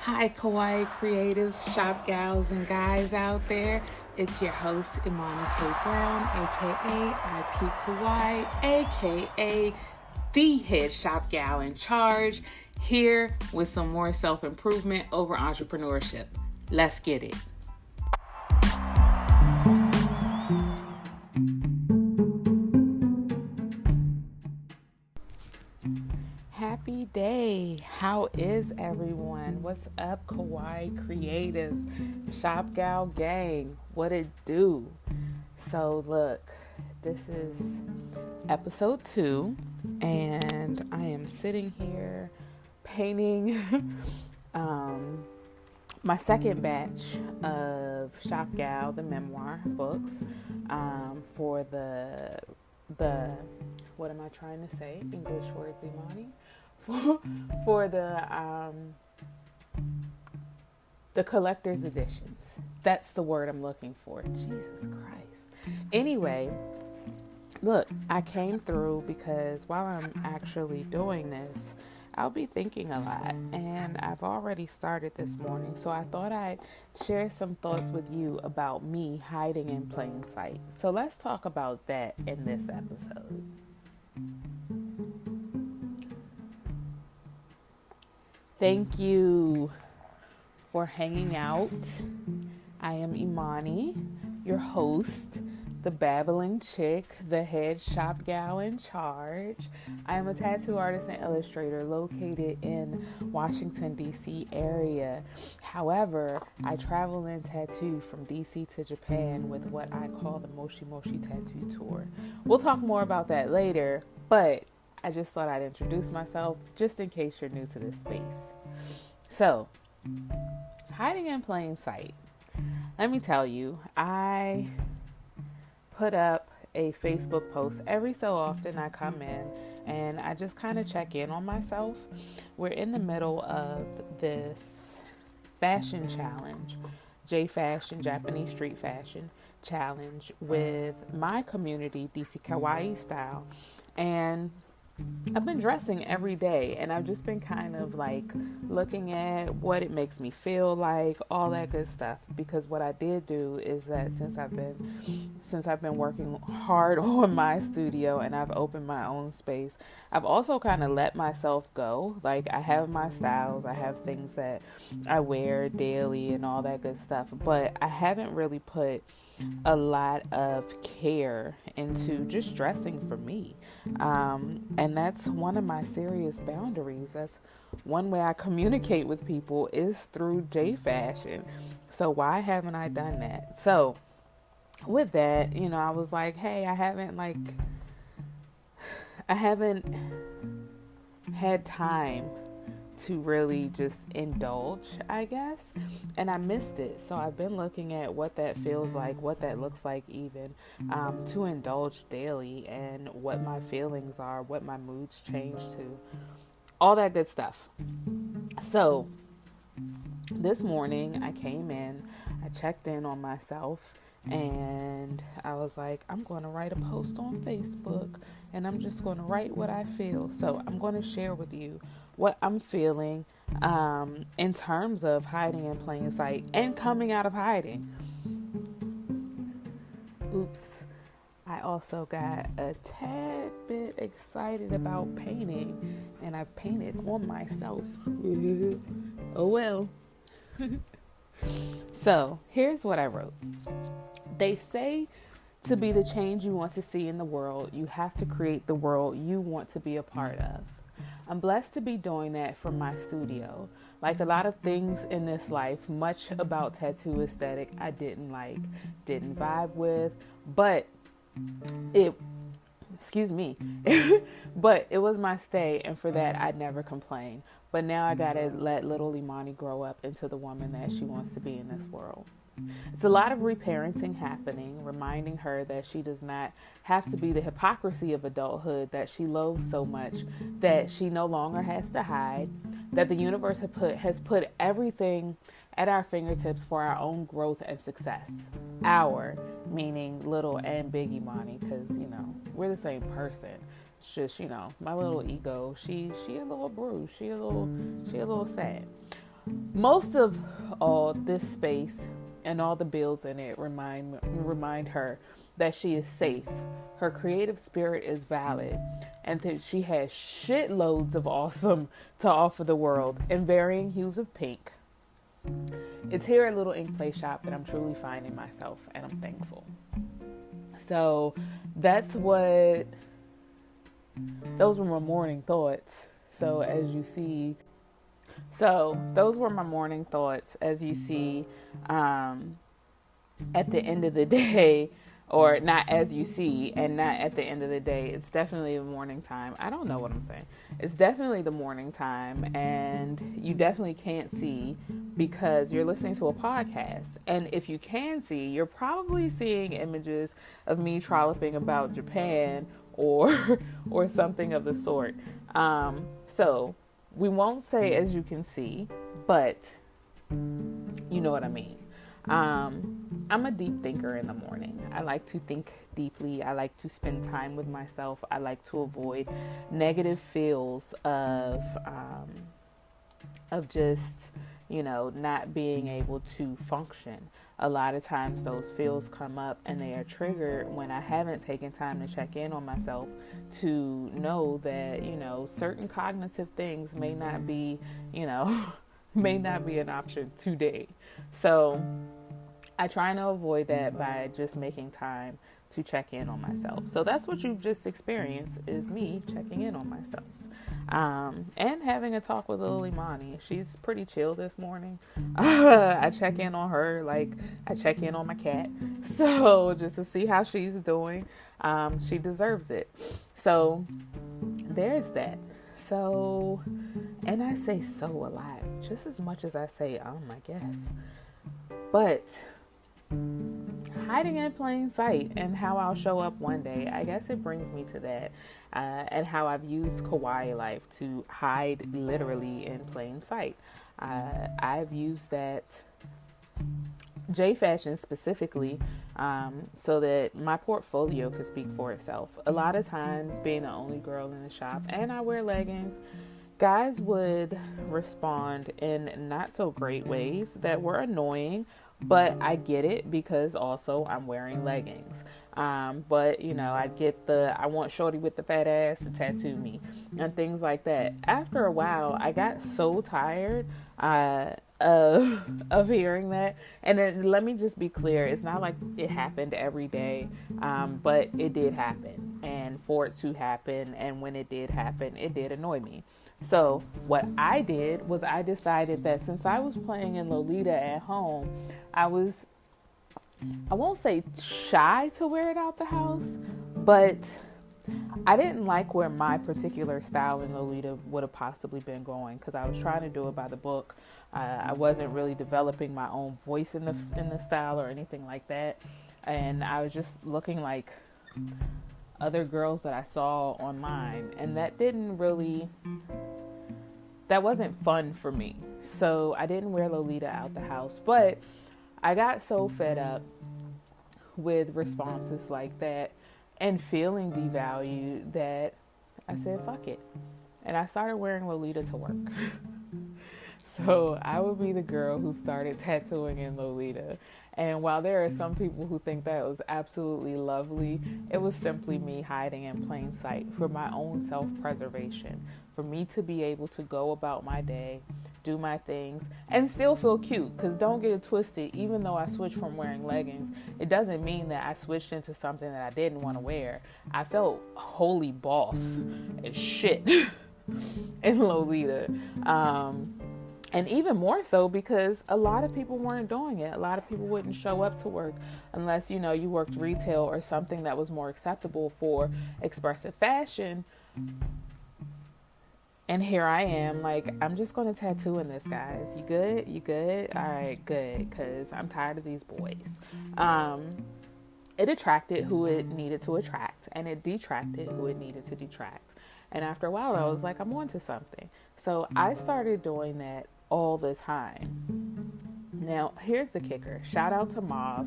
Hi, Kawaii Creatives, shop gals, and guys out there. It's your host, Imani K Brown, aka ipukekawaii, aka the head shop gal in charge, here with some more self improvement over entrepreneurship. Let's get it. Happy day. How is everyone? What's up, Kawaii Creatives, Shop Gal Gang? What it do? So look, this is episode 2, and I am sitting here painting my second batch of Shop Gal, the memoir books, for the what am I trying to say? English words, Imani. For the collector's editions. That's the word I'm looking for. Jesus Christ. Anyway, look, I came through because while I'm actually doing this, I'll be thinking a lot, and I've already started this morning, so I thought I'd share some thoughts with you about me hiding in plain sight. So let's talk about that in this episode. Thank you for hanging out. I am Imani, your host, the babbling chick, the head shop gal in charge. I am a tattoo artist and illustrator located in Washington, D.C. area. However, I travel and tattoo from D.C. to Japan with what I call the Moshi Moshi Tattoo Tour. We'll talk more about that later, but I just thought I'd introduce myself just in case you're new to this space. So, hiding in plain sight. Let me tell you, I put up a Facebook post every so often. I come in and I just kind of check in on myself. We're in the middle of this fashion challenge, J Fashion, Japanese street fashion challenge with my community, DC Kawaii style. And I've been dressing every day, and I've just been kind of like looking at what it makes me feel like, all that good stuff. Because what I did do is that since I've been working hard on my studio and I've opened my own space, I've also kind of let myself go. Like, I have my styles, I have things that I wear daily and all that good stuff, but I haven't really put a lot of care into just dressing for me. And that's one of my serious boundaries. That's one way I communicate with people is through J Fashion. So why haven't I done that? So with that, I was like, hey, I haven't had time to really just indulge, I guess, and I missed it. So I've been looking at what that feels like, what that looks like even, to indulge daily, and what my feelings are, what my moods change to, all that good stuff. So this morning I came in, I checked in on myself, and I was like, I'm going to write a post on Facebook, and I'm just going to write what I feel. So I'm going to share with you what I'm feeling in terms of hiding in plain sight and coming out of hiding. Oops. I also got a tad bit excited about painting, and I painted on myself. Oh well. So here's what I wrote. They say to be the change you want to see in the world, you have to create the world you want to be a part of. I'm blessed to be doing that from my studio. Like a lot of things in this life, much about tattoo aesthetic I didn't vibe with, but it was my stay, and for that I'd never complain. But now I gotta let little Imani grow up into the woman that she wants to be in this world. It's a lot of reparenting happening, reminding her that she does not have to be the hypocrisy of adulthood that she loathes so much, that she no longer has to hide, that the universe has put everything at our fingertips for our own growth and success. Our, meaning little and big Imani, because, we're the same person. It's just, my little ego, she a little bruised, she a little sad. most of all, this space and all the bills in it remind her that she is safe. Her creative spirit is valid, and that she has shitloads of awesome to offer the world in varying hues of pink. It's here at Little Ink Play Shop that I'm truly finding myself, and I'm thankful. So those were my morning thoughts. Those were my morning thoughts. As you see, at the end of the day, or not as you see, and not at the end of the day, it's definitely the morning time. I don't know what I'm saying. It's definitely the morning time, and you definitely can't see because you're listening to a podcast. And if you can see, you're probably seeing images of me trolloping about Japan or or something of the sort. So we won't say as you can see, but you know what I mean. I'm a deep thinker in the morning. I like to think deeply. I like to spend time with myself. I like to avoid negative feels of just, not being able to function. A lot of times those feels come up and they are triggered when I haven't taken time to check in on myself to know that, certain cognitive things may not be, may not be an option today. So I try to avoid that by just making time to check in on myself. So that's what you've just experienced, is me checking in on myself. And having a talk with little Imani. She's pretty chill this morning. I check in on her like I check in on my cat. So just to see how she's doing. She deserves it. So there's that. So, and I say so a lot, just as much as I say, I guess. But hiding in plain sight and how I'll show up one day, I guess it brings me to that. And how I've used Kawaii life to hide literally in plain sight. I've used that J fashion specifically so that my portfolio could speak for itself. A lot of times, being the only girl in the shop, and I wear leggings, guys would respond in not so great ways that were annoying, but I get it because also I'm wearing leggings. But I get I want shorty with the fat ass to tattoo me and things like that. After a while, I got so tired of hearing that. And then let me just be clear, it's not like it happened every day, but it did happen. And for it to happen, and when it did happen, it did annoy me. So what I did was I decided that since I was playing in Lolita at home, I won't say shy to wear it out the house, but I didn't like where my particular style in Lolita would have possibly been going, because I was trying to do it by the book. I wasn't really developing my own voice in the style or anything like that, and I was just looking like other girls that I saw online, and that wasn't fun for me. So I didn't wear Lolita out the house, but I got so fed up with responses like that and feeling devalued that I said, fuck it. And I started wearing Lolita to work. So I would be the girl who started tattooing in Lolita. And while there are some people who think that was absolutely lovely, it was simply me hiding in plain sight for my own self-preservation, for me to be able to go about my day, do my things, and still feel cute. Because don't get it twisted, even though I switched from wearing leggings, it doesn't mean that I switched into something that I didn't want to wear. I felt holy boss as shit in Lolita. And even more so because a lot of people weren't doing it. A lot of people wouldn't show up to work unless, you worked retail or something that was more acceptable for expressive fashion. And here I am, like, I'm just going to tattoo in this, guys. You good? You good? All right, good, because I'm tired of these boys. It attracted who it needed to attract, and it detracted who it needed to detract. And after a while, I was like, I'm on to something. So I started doing that all the time. Now, here's the kicker. Shout out to Mauve,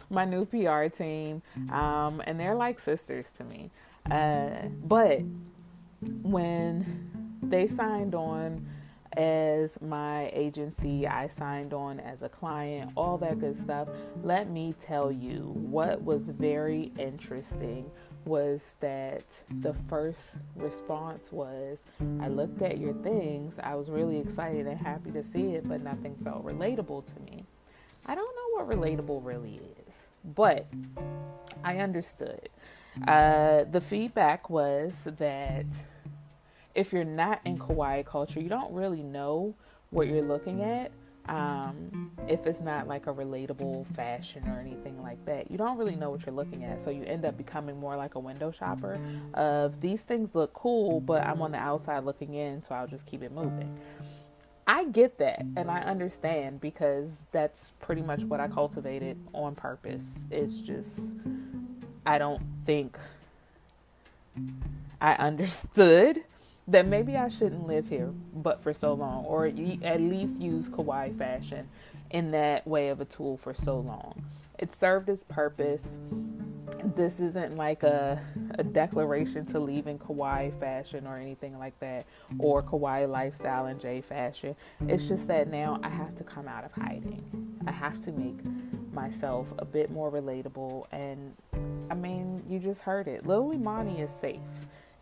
my new PR team, and they're like sisters to me. But when they signed on, as my agency. I signed on as a client, all that good stuff. Let me tell you, what was very interesting was that the first response was, I looked at your things, I was really excited and happy to see it, but nothing felt relatable to me. I don't know what relatable really is, but I understood. The feedback was that if you're not in kawaii culture, you don't really know what you're looking at. If it's not like a relatable fashion or anything like that, you don't really know what you're looking at. So you end up becoming more like a window shopper of, these things look cool, but I'm on the outside looking in, so I'll just keep it moving. I get that, and I understand, because that's pretty much what I cultivated on purpose. It's just, I don't think I understood that maybe I shouldn't live here but for so long, or at least use kawaii fashion in that way of a tool for so long. It served its purpose. This isn't like a declaration to leave in kawaii fashion or anything like that, or kawaii lifestyle and J fashion. It's just that now I have to come out of hiding. I have to make myself a bit more relatable. And I mean, you just heard it. Little Imani is safe,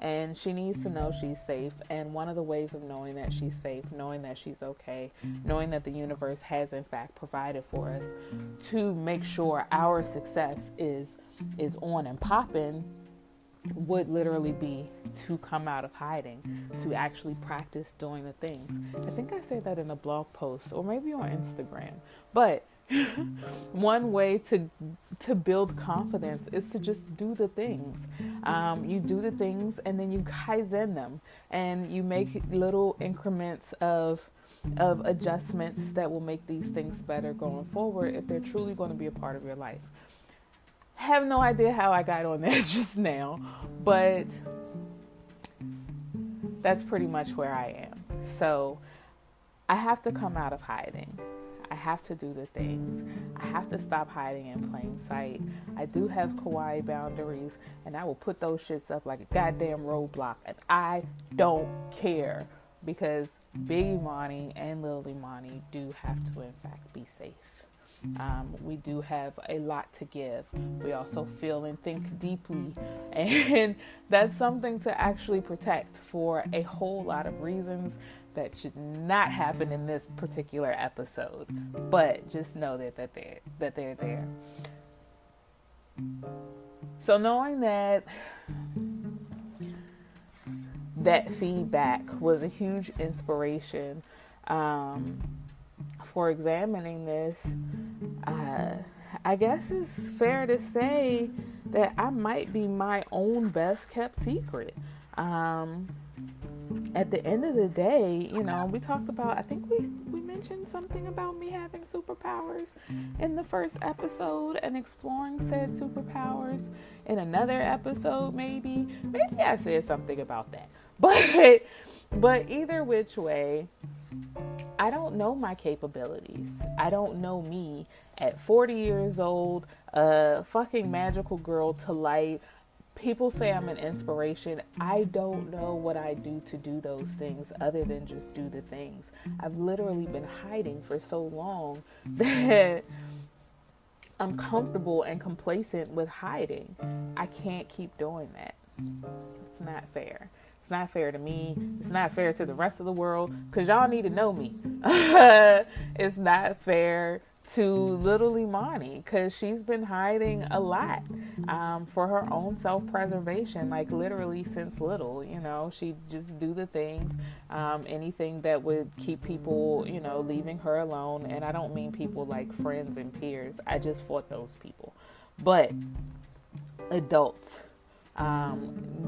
and she needs to know she's safe. And one of the ways of knowing that she's safe, knowing that she's okay, knowing that the universe has in fact provided for us to make sure our success is on and popping, would literally be to come out of hiding, to actually practice doing the things. I think I said that in a blog post, or maybe on Instagram, but one way to build confidence is to just do the things. You do the things, and then you kaizen them, and you make little increments of adjustments that will make these things better going forward, if they're truly going to be a part of your life. Have no idea how I got on that just now, but that's pretty much where I am. So I have to come out of hiding. I have to do the things. I have to stop hiding in plain sight. I do have kawaii boundaries, and I will put those shits up like a goddamn roadblock, and I don't care, because Big Imani and Little Imani do have to in fact be safe. We do have a lot to give. We also feel and think deeply, and that's something to actually protect for a whole lot of reasons that should not happen in this particular episode. But just know that they're there. So knowing that feedback was a huge inspiration for examining this, I guess it's fair to say that I might be my own best kept secret. At the end of the day, we talked about, I think we mentioned something about me having superpowers in the first episode and exploring said superpowers in another episode. Maybe I said something about that, but either which way, I don't know my capabilities. I don't know me at 40 years old, a fucking magical girl to light. People say I'm an inspiration. I don't know what I do to do those things other than just do the things. I've literally been hiding for so long that I'm comfortable and complacent with hiding. I can't keep doing that. It's not fair. It's not fair to me. It's not fair to the rest of the world, because y'all need to know me. It's not fair to little Imani, because she's been hiding a lot for her own self-preservation, like literally since little. She just do the things, anything that would keep people, leaving her alone. And I don't mean people like friends and peers. I just fought those people. But adults,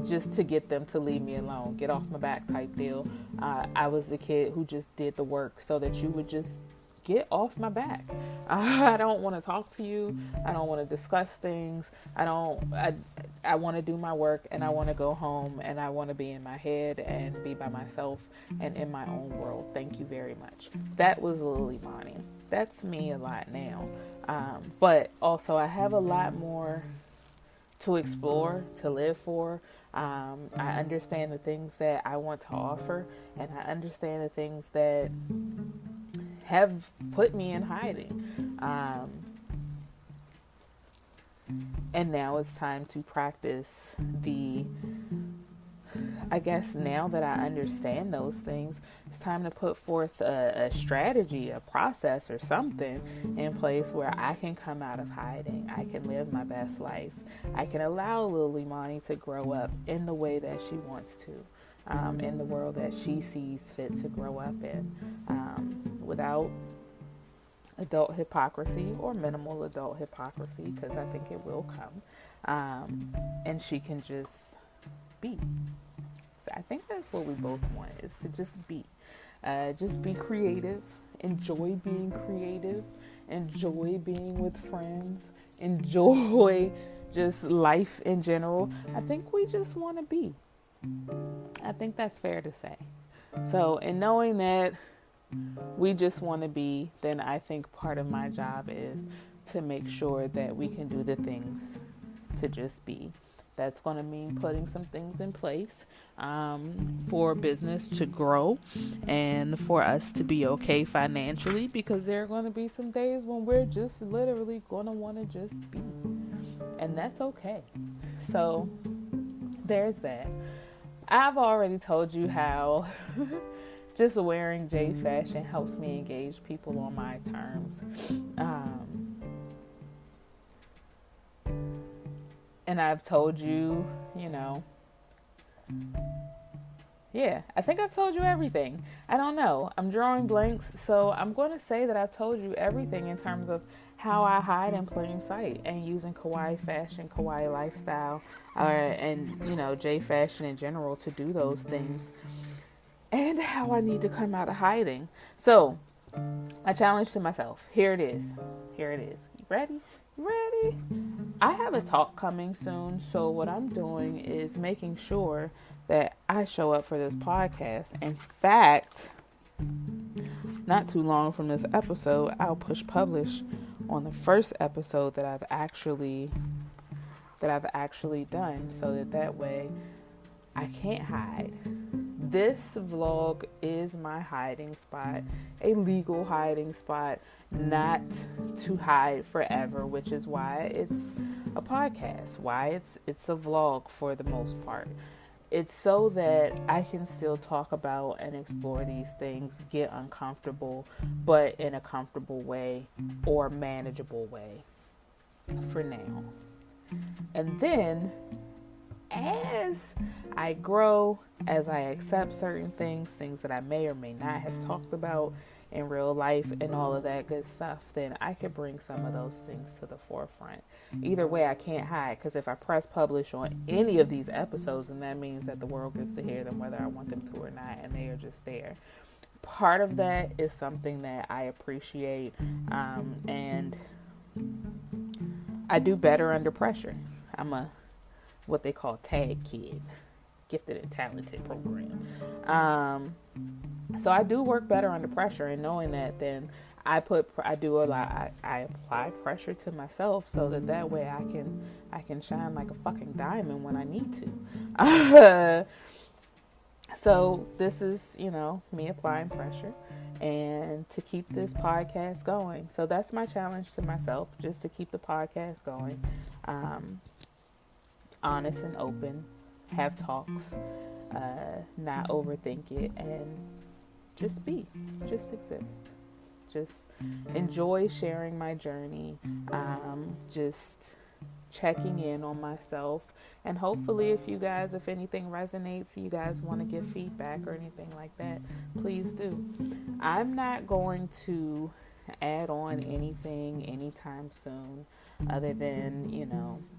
just to get them to leave me alone, get off my back type deal. I was the kid who just did the work so that you would just get off my back. I don't want to talk to you. I don't want to discuss things. I want to do my work, and I want to go home, and I want to be in my head and be by myself and in my own world. Thank you very much. That was Lil Imani. That's me a lot now. But also I have a lot more to explore, to live for. I understand the things that I want to offer, and I understand the things that have put me in hiding. And now it's time to practice I guess now that I understand those things, it's time to put forth a strategy, a process, or something in place where I can come out of hiding. I can live my best life. I can allow little Imani to grow up in the way that she wants to, in the world that she sees fit to grow up in, without adult hypocrisy or minimal adult hypocrisy, because I think it will come. And she can just be. I think that's what we both want, is to just be. Just be creative. Enjoy being creative. Enjoy being with friends. Enjoy just life in general. I think we just want to be. I think that's fair to say. So, in knowing that we just want to be, then I think part of my job is to make sure that we can do the things to just be. That's going to mean putting some things in place for business to grow and for us to be okay financially, because there are going to be some days when we're just literally going to want to just be. And that's okay. So there's that. I've already told you how just wearing J fashion helps me engage people on my terms. And I've told you, I think I've told you everything. I don't know. I'm drawing blanks. So I'm going to say that I've told you everything in terms of how I hide in plain sight and using kawaii fashion, kawaii lifestyle, and J fashion in general to do those things, and how I need to come out of hiding. So a challenge to myself. Here it is. You ready? I have a talk coming soon, so what I'm doing is making sure that I show up for this podcast. In fact, not too long from this episode, I'll push publish on the first episode that I've actually done, so that way I can't hide. This vlog is my hiding spot, a legal hiding spot, not to hide forever, which is why it's a podcast, why it's a vlog for the most part. It's so that I can still talk about and explore these things, get uncomfortable, but in a comfortable way or manageable way for now. And then as I grow, as I accept certain things that I may or may not have talked about in real life and all of that good stuff, then I could bring some of those things to the forefront. Either way, I can't hide, because if I press publish on any of these episodes, then that means that the world gets to hear them whether I want them to or not, and they are just there. Part of that is something that I appreciate, and I do better under pressure. I'm a what they call tag kid, gifted and talented program. So I do work better under pressure, and knowing that, then I apply pressure to myself so that way I can shine like a fucking diamond when I need to. So this is, me applying pressure and to keep this podcast going. So that's my challenge to myself, just to keep the podcast going. Honest and open, have talks, not overthink it, and just exist. Just enjoy sharing my journey, just checking in on myself. And hopefully if anything resonates, you guys want to give feedback or anything like that, please do. I'm not going to add on anything anytime soon other than,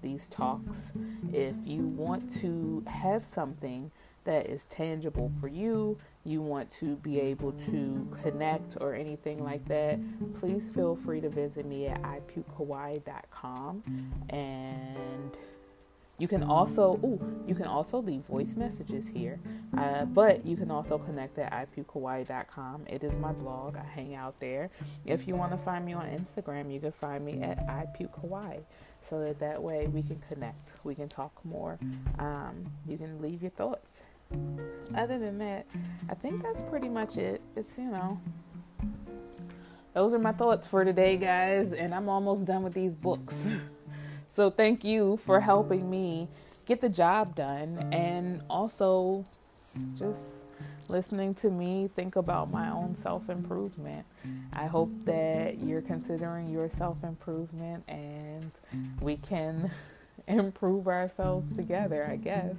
these talks. If you want to have something that is tangible for you, you want to be able to connect or anything like that, please feel free to visit me at ipukekawaii.com and You can also leave voice messages here, but you can also connect at ipukekawaii.com. It is my blog. I hang out there. If you want to find me on Instagram, you can find me at ipukekawaii, so that way we can connect. We can talk more. You can leave your thoughts. Other than that, I think that's pretty much it. It's, those are my thoughts for today, guys, and I'm almost done with these books. So thank you for helping me get the job done, and also just listening to me think about my own self-improvement. I hope that you're considering your self-improvement, and we can improve ourselves together, I guess.